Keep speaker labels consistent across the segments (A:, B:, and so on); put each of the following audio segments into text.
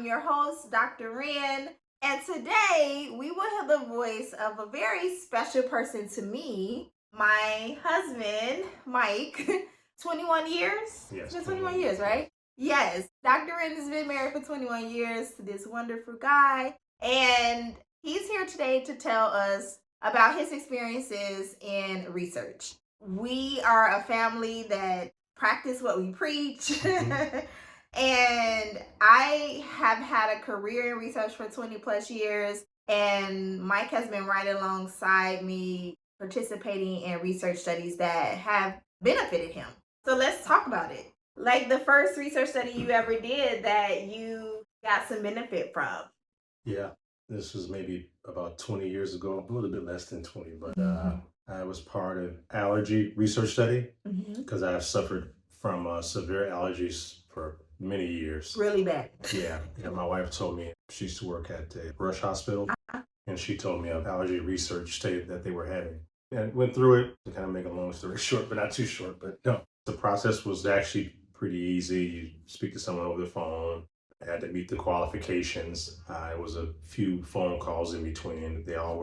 A: am your host, Dr. Ren, and today we will hear the voice of a very special person to me, my husband, Mike. 21 years?
B: Yes.
A: It's been 21 years, right? Yes. Dr. Ren has been married for 21 years to this wonderful guy, and he's here today to tell us about his experiences in research. We are a family that practice what we preach. And I have had a career in research for 20 plus years, and Mike has been right alongside me participating in research studies that have benefited him. So let's talk about it. Like the first research study you ever did that you got some benefit from.
B: Yeah, this was maybe about 20 years ago, a little bit less than 20, but I was part of allergy research study because I've suffered from severe allergies for many years.
A: Really bad.
B: Yeah, my wife told me she used to work at a Rush hospital, and she told me of allergy research study that they were having. And went through it to kind of make a long story short, but not too short. But no, the process was actually pretty easy. You speak to someone over the phone. I had to meet the qualifications. It was a few phone calls in between. They all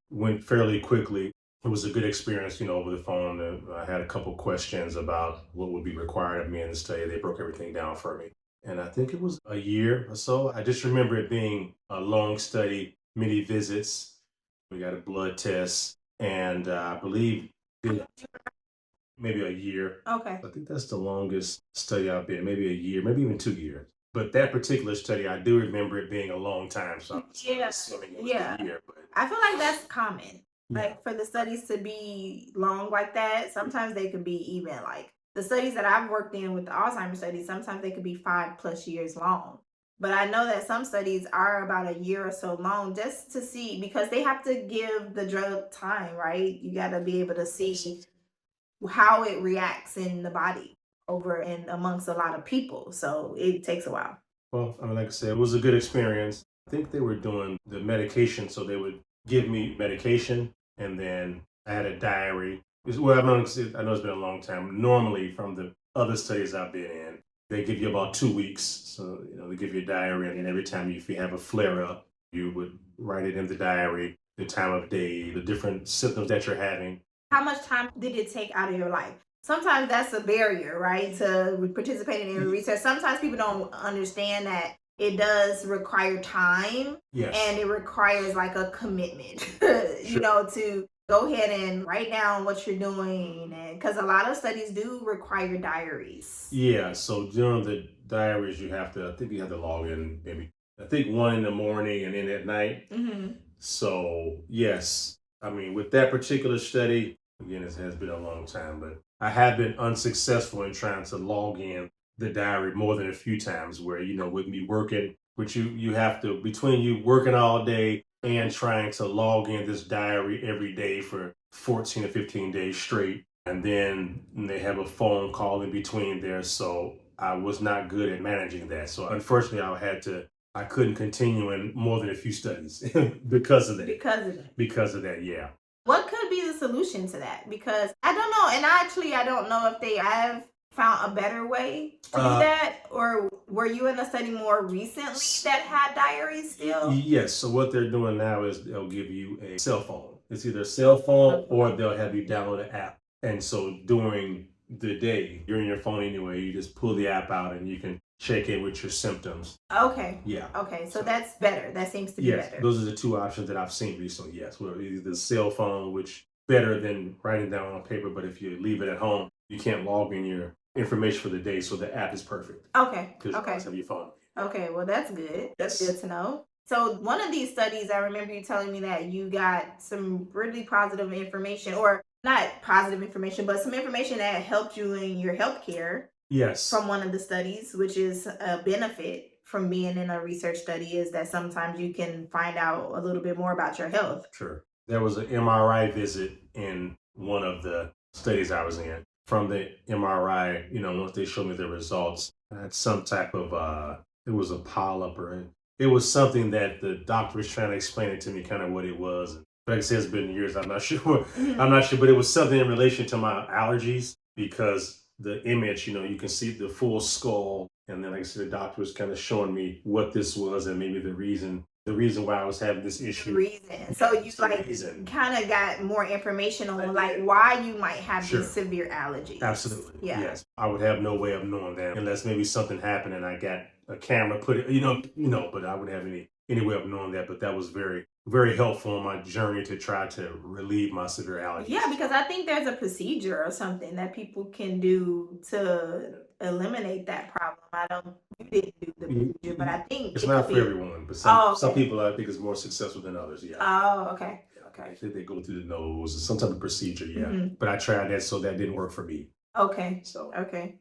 B: went fairly quickly. It was a good experience, over the phone. I had a couple questions about what would be required of me in the study. They broke everything down for me. And I think it was a year or so. I just remember it being a long study, many visits. We got a blood test, and I believe maybe a year.
A: Okay.
B: I think that's the longest study I've been, maybe a year, maybe even 2 years. But that particular study, I do remember it being a long time. So I'm assuming it was a year. But
A: I feel like that's common. Like for the studies to be long like that, sometimes they could be even like the studies that I've worked in with the Alzheimer's studies, sometimes they could be 5+ years long. But I know that some studies are about a year or so long just to see, because they have to give the drug time, right? You got to be able to see how it reacts in the body over and amongst a lot of people. So it takes a while.
B: Well, like I said, it was a good experience. I think they were doing the medication, so they would give me medication, and then I had a diary. Well, I know it's been a long time. Normally, from the other studies I've been in, they give you about 2 weeks. So, they give you a diary, and then every time if you have a flare-up, you would write it in the diary, the time of day, the different symptoms that you're having.
A: How much time did it take out of your life? Sometimes that's a barrier, right, to participating in research. Sometimes people don't understand that it does require time.
B: Yes.
A: And it requires like a commitment, to go ahead and write down what you're doing. And because a lot of studies do require diaries.
B: Yeah, so during the diaries, I think you have to log in maybe, I think 1 in the morning and then at night. So yes, with that particular study, again, it has been a long time, but I have been unsuccessful in trying to log in the diary more than a few times where, with me working, which you have to, between you working all day and trying to log in this diary every day for 14 or 15 days straight. And then they have a phone call in between there. So I was not good at managing that. So unfortunately, I couldn't continue in more than a few studies because of that. Because of that, yeah.
A: What could be the solution to that? Because I don't know. And I don't know if they have found a better way to do that, or were you in a study more recently that had diaries still?
B: Yes. So what they're doing now is they'll give you a cell phone. It's either a cell phone or they'll have you download an app. And so during the day, you're in your phone anyway, you just pull the app out and you can check in with your symptoms.
A: Okay.
B: Yeah.
A: Okay. So that's better. That seems to be better.
B: Those are the two options that I've seen recently. Yes. Well, either the cell phone, which better than writing down on paper, but if you leave it at home, you can't log in your information for the day, so the app is perfect.
A: Okay.
B: Because you always have your phone.
A: Okay, well that's good. That's good to know. So one of these studies, I remember you telling me that you got some really positive information, or not positive information, but some information that helped you in your healthcare.
B: Yes.
A: From one of the studies, which is a benefit from being in a research study, is that sometimes you can find out a little bit more about your health.
B: Sure. There was an MRI visit in one of the studies I was in. From the MRI, once they showed me the results, I had some type of, it was a polyp, or it was something that the doctor was trying to explain it to me, kind of what it was. Like I said, it's been years, I'm not sure. But it was something in relation to my allergies, because the image, you can see the full skull And then, like I said, the doctor was kind of showing me what this was and maybe the reason why I was having this issue.
A: Reason. So you like kind of got more information on like why you might have these severe allergies.
B: Absolutely.
A: Yeah.
B: Yes. I would have no way of knowing that unless maybe something happened and I got a camera put it, but I wouldn't have any way of knowing that. But that was very, very helpful on my journey to try to relieve my severe allergies.
A: Yeah, because I think there's a procedure or something that people can do to eliminate that problem. You didn't do the procedure, but I think
B: it's not for everyone. But some people I think is more successful than others. Yeah.
A: Oh, okay. Okay.
B: I think they go through the nose or some type of procedure. Yeah. But I tried that, so that didn't work for me.
A: Okay.
B: So
A: okay.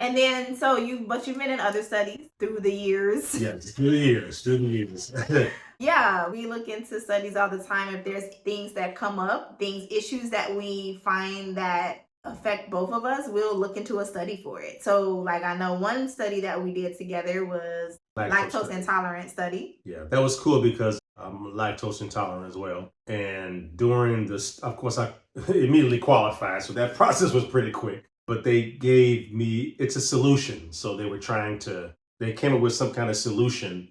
A: And then, but you've been in other studies through the years.
B: Yes, through the years.
A: Yeah, we look into studies all the time. If there's things that come up, issues that we find that affect both of us, we'll look into a study for it. So, like, I know one study that we did together was lactose intolerant study.
B: Yeah, that was cool because I'm lactose intolerant as well. And during this, of course, I immediately qualified. So that process was pretty quick. But they gave me, it's a solution. So they came up with some kind of solution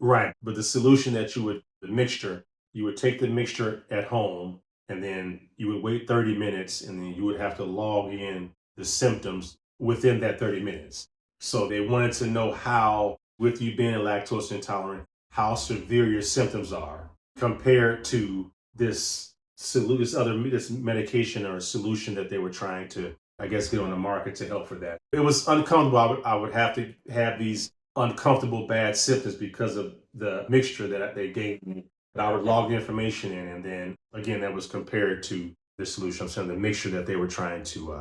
B: right. But the solution that you would take the mixture at home and then you would wait 30 minutes and then you would have to log in the symptoms within that 30 minutes. So they wanted to know how, with you being lactose intolerant, how severe your symptoms are compared to this medication or solution that they were trying to, I guess, get on the market to help for that. It was uncomfortable. I would have to have these uncomfortable bad symptoms because of the mixture that they gave me. But I would log the information in, and then again, that was compared to the solution. I'm saying the mixture that they were trying to,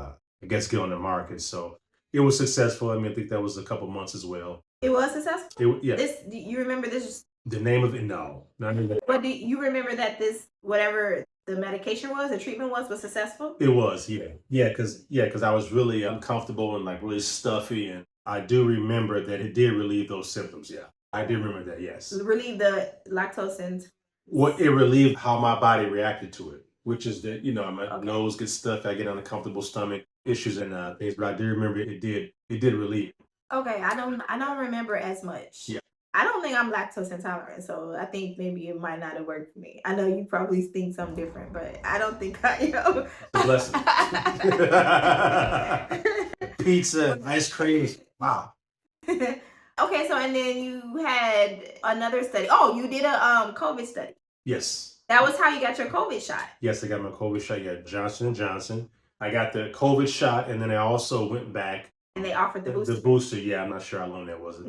B: I guess, get on the market. So it was successful. I mean, I think that was a couple months as well.
A: It was successful?
B: Yeah.
A: Do you remember this?
B: The name of it? No.
A: But do you remember that this, whatever the medication was, the treatment was successful?
B: It was, yeah. Yeah, because I was really uncomfortable and like really stuffy. And I do remember that it did relieve those symptoms, yeah. I did remember that, yes.
A: Relieve the lactose and...
B: Well, it relieved how my body reacted to it, which is that, my nose gets stuffy, I get uncomfortable stomach issues and things, but I do remember it did relieve.
A: Okay, I don't remember as much. Yeah. I don't think I'm lactose intolerant, so I think maybe it might not have worked for me. I know you probably think something different, but I don't think I am.
B: It's a blessing. Pizza, ice cream, wow.
A: Okay, so and then you had another study. Oh, you did a COVID study.
B: Yes.
A: That was how you got your COVID shot.
B: Yes, I got my COVID shot. Yeah, Johnson & Johnson. I got the COVID shot, and then I also went back.
A: And they offered the booster?
B: The booster, yeah. I'm not sure how long that was.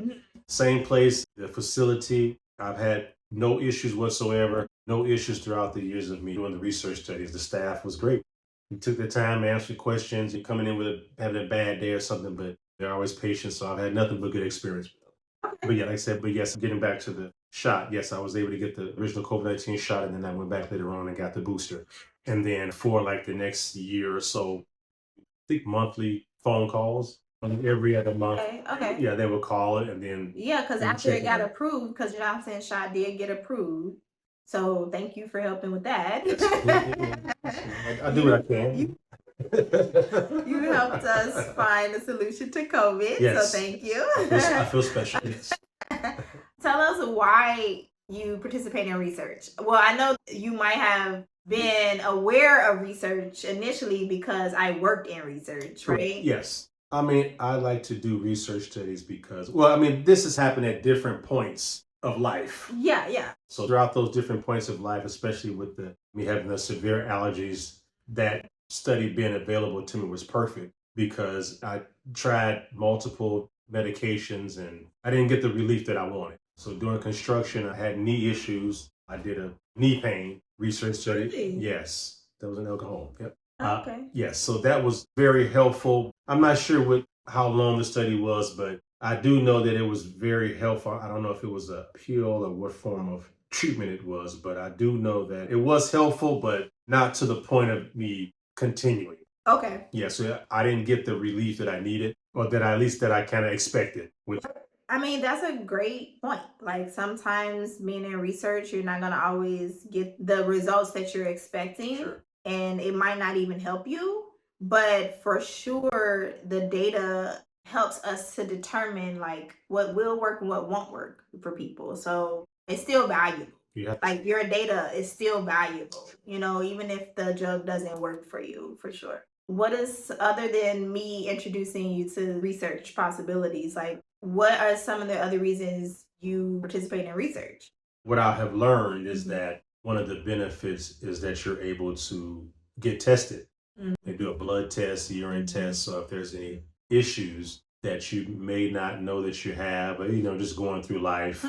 B: Same place, the facility. I've had no issues whatsoever. No issues throughout the years of me doing the research studies. The staff was great. You took the time to answer questions. You're coming in having a bad day or something, but they're always patient. So I've had nothing but good experience with them. Okay. But yeah, like I said, yes, getting back to the shot, yes, I was able to get the original COVID-19 shot, and then I went back later on and got the booster. And then for like the next year or so, I think monthly phone calls. Every other month.
A: Okay.
B: Yeah, they would call it and then.
A: Yeah, because after it got approved, because Johnson shot did get approved. So thank you for helping with that.
B: I do what I can.
A: You helped us find a solution to COVID.
B: Yes.
A: So thank you.
B: I feel special. Yes.
A: Tell us why you participate in research. Well, I know you might have been aware of research initially because I worked in research, right?
B: Yes. I mean, I like to do research studies because, this has happened at different points of life.
A: Yeah.
B: So throughout those different points of life, especially with me having the severe allergies, that study being available to me was perfect because I tried multiple medications and I didn't get the relief that I wanted. So during construction, I had knee issues. I did a knee pain research study.
A: Really?
B: Yes, that was in Oklahoma. Yep.
A: Okay.
B: Yes, so that was very helpful. I'm not sure how long the study was, but I do know that it was very helpful. I don't know if it was a pill or what form of treatment it was, but I do know that it was helpful, but not to the point of me continuing.
A: Okay.
B: Yeah, so I didn't get the relief that I needed, or that I kind of expected.
A: I mean, that's a great point. Like sometimes being in research, you're not going to always get the results that you're expecting.
B: Sure.
A: And it might not even help you, but for sure the data helps us to determine like what will work and what won't work for people. So it's still valuable.
B: Yeah.
A: Like your data is still valuable, even if the drug doesn't work for you, for sure. What is, other than me introducing you to research possibilities, like what are some of the other reasons you participate in research?
B: What I have learned is that one of the benefits is that you're able to get tested. They do a blood test, a urine test. So if there's any issues that you may not know that you have, or, just going through life,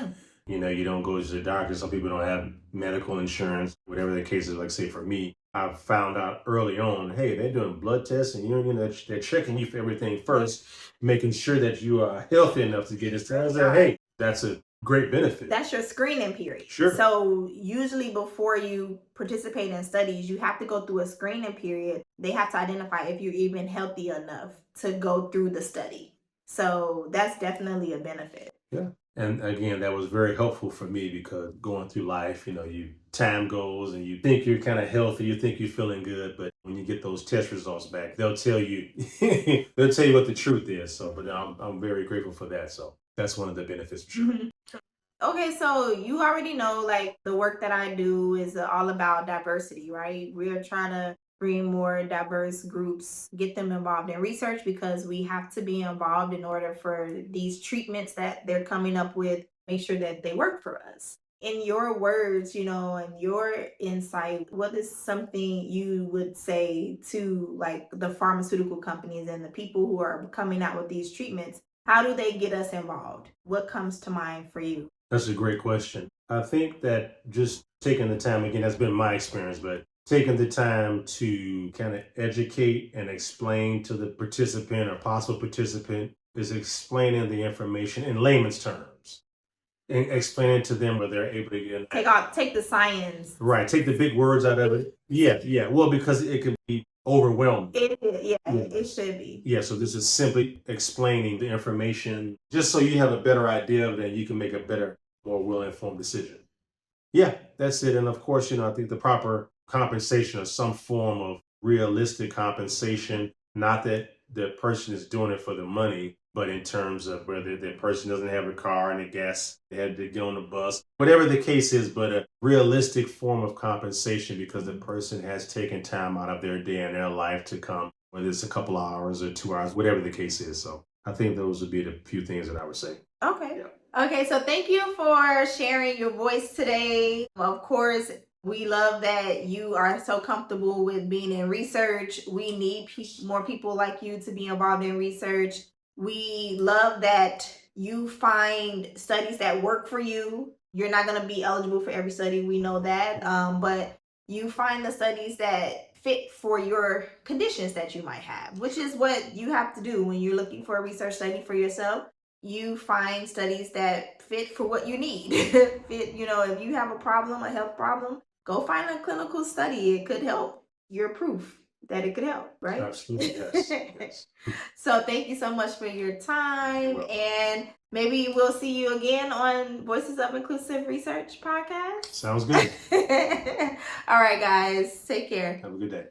B: you don't go to the doctor. Some people don't have medical insurance, whatever the case is. Like say for me, I found out early on, hey, they're doing blood tests and they're checking you for everything first, making sure that you are healthy enough to get this. I was like, hey, that's a great benefit.
A: That's your screening period.
B: Sure.
A: So usually before you participate in studies, you have to go through a screening period. They have to identify if you're even healthy enough to go through the study. So that's definitely a benefit.
B: Yeah. And again, that was very helpful for me because going through life, time goes and you think you're kind of healthy, you think you're feeling good, but when you get those test results back, they'll tell you what the truth is. So, but I'm very grateful for that. So that's one of the benefits for sure.
A: Okay, so you already know like the work that I do is all about diversity, right? We're trying to bring more diverse groups, get them involved in research because we have to be involved in order for these treatments that they're coming up with, make sure that they work for us. In your words, and your insight, what is something you would say to like the pharmaceutical companies and the people who are coming out with these treatments? How do they get us involved? What comes to mind for you?
B: That's a great question. I think that just taking the time, again, that's been my experience, but taking the time to kind of educate and explain to the participant or possible participant is explaining the information in layman's terms and explaining to them where they're able to get
A: take the science.
B: Right. Take the big words out of it. Yeah. Well, because it can be overwhelming.
A: It should be.
B: Yeah, so this is simply explaining the information just so you have a better idea of it and you can make a better, more well-informed decision. Yeah, that's it. And of course, I think the proper compensation or some form of realistic compensation, not that the person is doing it for the money, but in terms of whether the person doesn't have a car and the gas, they had to get on the bus, whatever the case is, but a realistic form of compensation because the person has taken time out of their day and their life to come, whether it's a couple hours or 2 hours, whatever the case is. So I think those would be the few things that I would say.
A: Okay. Yeah. Okay, so thank you for sharing your voice today. Of course, we love that you are so comfortable with being in research. We need more people like you to be involved in research. We love that you find studies that work for you. You're not going to be eligible for every study. We know that. But you find the studies that fit for your conditions that you might have, which is what you have to do when you're looking for a research study for yourself. You find studies that fit for what you need. If you have a problem, a health problem, go find a clinical study. It could help. You're proof that it could help, right?
B: Absolutely, yes.
A: So thank you so much for your time. And maybe we'll see you again on Voices of Inclusive Research podcast.
B: Sounds good.
A: All right, guys. Take care.
B: Have a good day.